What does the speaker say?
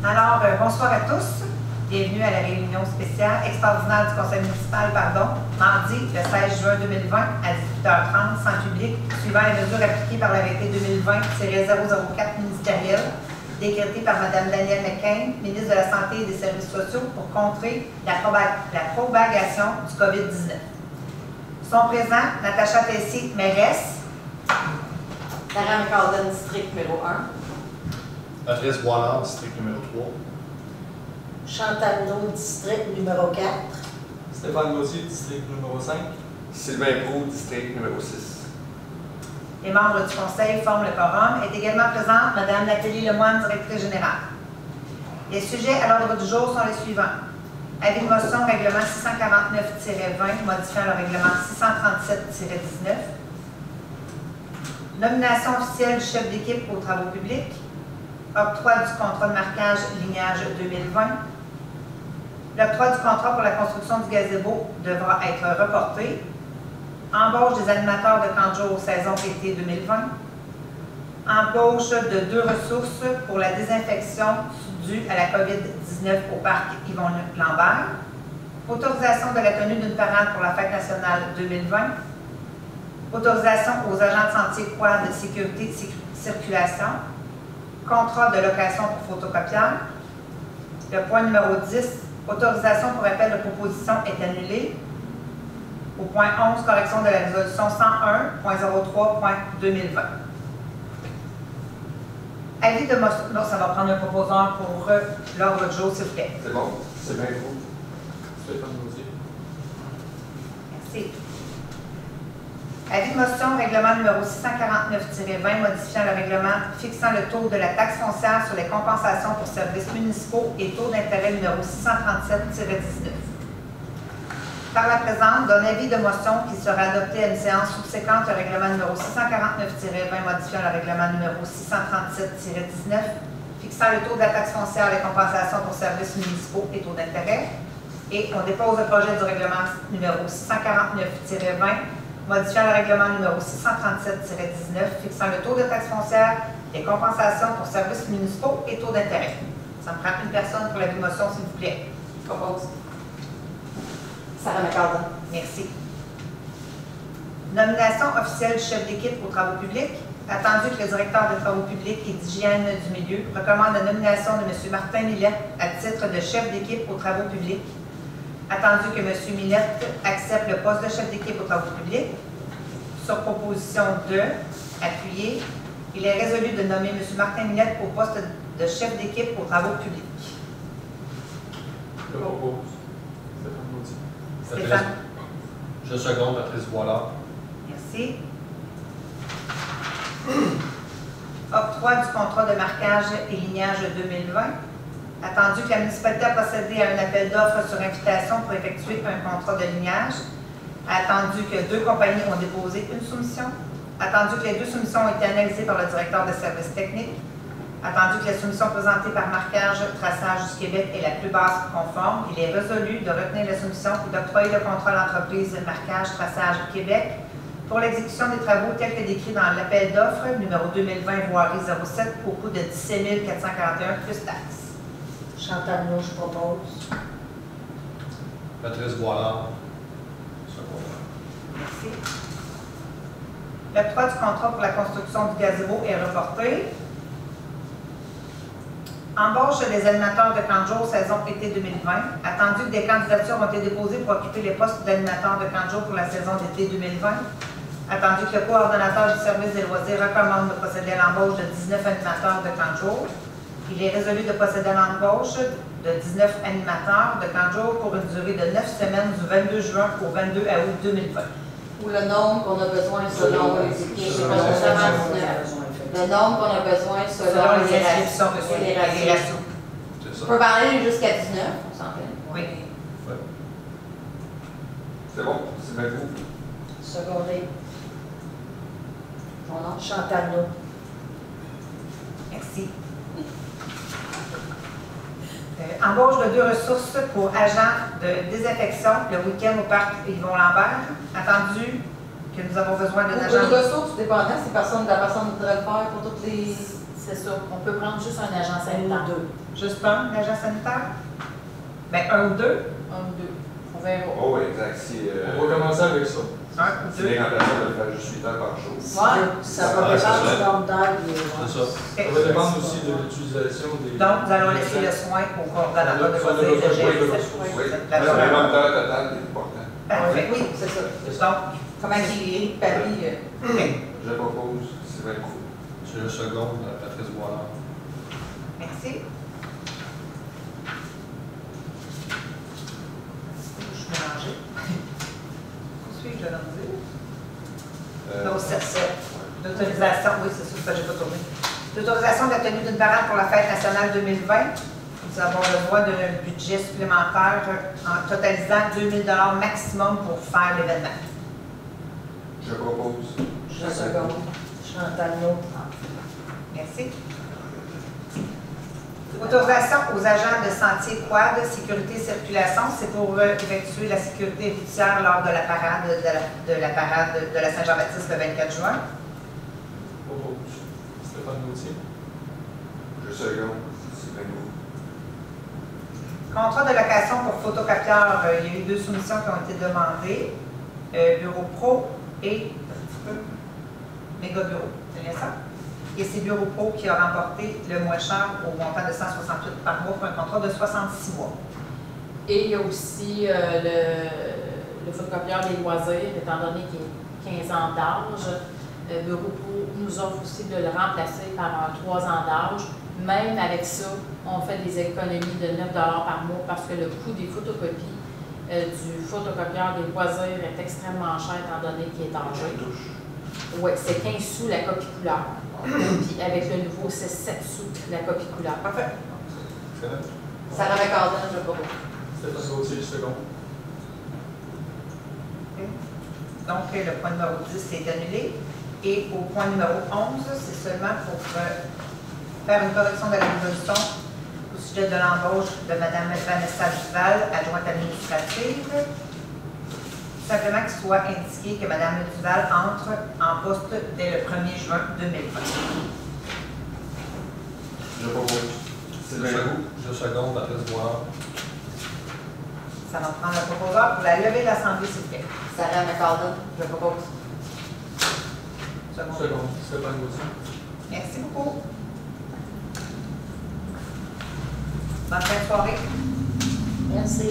Alors, bonsoir à tous. Bienvenue à la réunion spéciale extraordinaire du conseil municipal, mardi le 16 juin 2020 à 18h30, sans public, suivant les mesures appliquées par l'arrêté 2020-004 ministériel, décrété par Mme Danielle McCain, ministre de la Santé et des Services sociaux, pour contrer la propagation du COVID-19. Sont présents Natacha Tessier, mairesse. Sarah McCaulden, district numéro 1. Patrice Boilard, district numéro 3. Chantal Naud, district numéro 4. Stéphane Gauthier, district numéro 5. Sylvain Proulx, district numéro 6. Les membres du conseil forment le quorum. Est également présente Mme Nathalie Lemoine, directrice générale. Les sujets à l'ordre du jour sont les suivants. Avis de motion règlement 649-20 modifiant le règlement 637-19. Nomination officielle du chef d'équipe aux travaux publics. Octroi du contrat de marquage lignage 2020. L'octroi du contrat pour la construction du gazebo devra être reporté. Embauche des animateurs de camp de jour saison été 2020. Embauche de 2 ressources pour la désinfection due à la COVID-19 au parc Yvon Lambert. Autorisation de la tenue d'une parade pour la fête nationale 2020. Autorisation aux agents de sentier quad de sécurité circulation. Contrat de location pour photocopieur. Le point numéro 10, autorisation pour appel de proposition est annulée. Au point 11, correction de la résolution 101.03.2020. Avis de motion. Non, ça va prendre un proposeur pour l'ordre du jour, s'il vous plaît. C'est bon? C'est bien cool. Stéphane Gauthier. Merci. Avis de motion, règlement numéro 649-20 modifiant le règlement fixant le taux de la taxe foncière sur les compensations pour services municipaux et taux d'intérêt numéro 637-19. Par la présente, donne avis de motion qui sera adopté à une séance subséquente au règlement numéro 649-20 modifiant le règlement numéro 637-19 fixant le taux de la taxe foncière et les compensations pour services municipaux et taux d'intérêt. Et on dépose le projet du règlement numéro 649-20 modifiant le règlement numéro 637-19 fixant le taux de taxe foncière, les compensations pour services municipaux et taux d'intérêt. Ça me prend une personne pour la motion, s'il vous plaît. Propose. Sarah McCaulden. Merci. Nomination officielle du chef d'équipe aux travaux publics. Attendu que le directeur des travaux publics et d'hygiène du milieu recommande la nomination de M. Martin Millette à titre de chef d'équipe aux travaux publics. Attendu que M. Millette accepte le poste de chef d'équipe aux travaux publics, sur proposition de appuyé, il est résolu de nommer M. Martin Millette au poste de chef d'équipe aux travaux publics. Je propose. Stéphane Gauthier. Stéphane. Je seconde Patrice Boilard. Merci. Octroi du contrat de marquage et lignage 2020. Attendu que la municipalité a procédé à un appel d'offres sur invitation pour effectuer un contrat de lignage. Attendu que 2 compagnies ont déposé une soumission. Attendu que les 2 soumissions ont été analysées par le directeur des services techniques. Attendu que la soumission présentée par Marquage Traçage du Québec est la plus basse conforme, il est résolu de retenir la soumission et d'octroyer le contrat à l'entreprise Marquage Traçage Québec pour l'exécution des travaux tels que décrits dans l'appel d'offres numéro 2020 voirie 07 au coût de 17 441 plus taxes. Chantal Naud, je propose. Patrice Boilard. Seconde. Merci. L'octroi du contrat pour la construction du gazebo est reporté. Embauche des animateurs de camp de jour saison été 2020. Attendu que des candidatures ont été déposées pour occuper les postes d'animateurs de camp de jour pour la saison d'été 2020. Attendu que le coordonnateur du service des loisirs recommande de procéder à l'embauche de 19 animateurs de camp de jour. Il est résolu de procéder à l'embauche de 19 animateurs de camp de jour pour une durée de 9 semaines du 22 juin au 22 août 2020. Ou le nombre qu'on a besoin selon les équipes. Le nombre qu'on a besoin selon les inscriptions de les ratios. C'est On ça. peut parler jusqu'à 19, on s'entend. Oui. C'est bon? C'est bien cool. Secondé. Ton nom? Chantal Naud. Merci. Embauche de 2 ressources pour agents de désinfection le week-end au parc Yvon Lambert. Attendu que nous avons besoin d'un agent. Beaucoup de ressources, dépendant, la personne voudrait le faire pour toutes les. C'est ça. On peut prendre juste un agent Un sanitaire. ou deux. Juste un agent sanitaire? Ben, un ou deux? Un ou deux. On verra. Oh, oui, exact. Si, On va commencer avec ça. Un ou si deux? les remplaçants veulent faire juste 8 heures par jour. Ouais. Ça va dépendre du nombre d'heures des C'est ça. Ça va dépendre aussi de l'utilisation des... Donc, nous allons laisser le soin au coordonnateur de loisirs de gérer cette Oui, chose. le nombre d'heures total est important. Parfait. Oui, c'est ça. Donc, Comment il est, Paris? Je propose Sylvain Proulx. Je seconde Patrice Boilard. merci. Je suis mélangée. Où suis-je de l'enlever? Donc, c'est l'autorisation, oui, c'est ça, ça, j'ai pas tourné. L'autorisation de la tenue d'une parade pour la fête nationale 2020. Nous avons le droit d'un budget supplémentaire en totalisant 2 000 $ maximum pour faire l'événement. Je propose. Je seconde. Chantal Naud. Merci. Autorisation aux agents de sentier quad, sécurité circulation, c'est pour effectuer la sécurité routière lors de la parade de la Saint-Jean-Baptiste le 24 juin. Propose Stéphane Gauthier. Je seconde Sylvain Proulx. Contrat de location pour photocopieur, il y a eu 2 soumissions qui ont été demandées. Bureau Pro et Méga Bureau, c'est bien ça? Et c'est Bureau Pro qui a remporté le moins cher au montant de 168 par mois pour un contrat de 66 mois. Et il y a aussi le photocopieur des loisirs, étant donné qu'il a 15 ans d'âge. Bureau Pro nous offre aussi de le remplacer par un 3 ans d'âge. Même avec ça, on fait des économies de 9 $ par mois parce que le coût des photocopies du photocopieur des loisirs est extrêmement cher étant donné qu'il est âgé. Oui, c'est 15 sous la copie couleur. Puis avec le nouveau, c'est 7 sous la copie couleur. Parfait. Sarah McCardin, je propose. Stéphane Gauthier, seconde. Donc, le point numéro 10 est annulé. Et au point numéro 11, c'est seulement pour faire une correction de la résolution au sujet de l'embauche de Mme Vanessa Duval, adjointe administrative. Simplement qu'il soit indiqué que Mme Duval entre en poste dès le 1er juin 2020. Je propose Sylvain Proulx. Je seconde Patrice Boilard. Ça va prendre le proposeur pour la levée de l'Assemblée, s'il vous plaît. Sarah McCardin, je propose. Second. Seconde Stéphane Gauthier. Merci beaucoup. Bonne fin de soirée. Merci.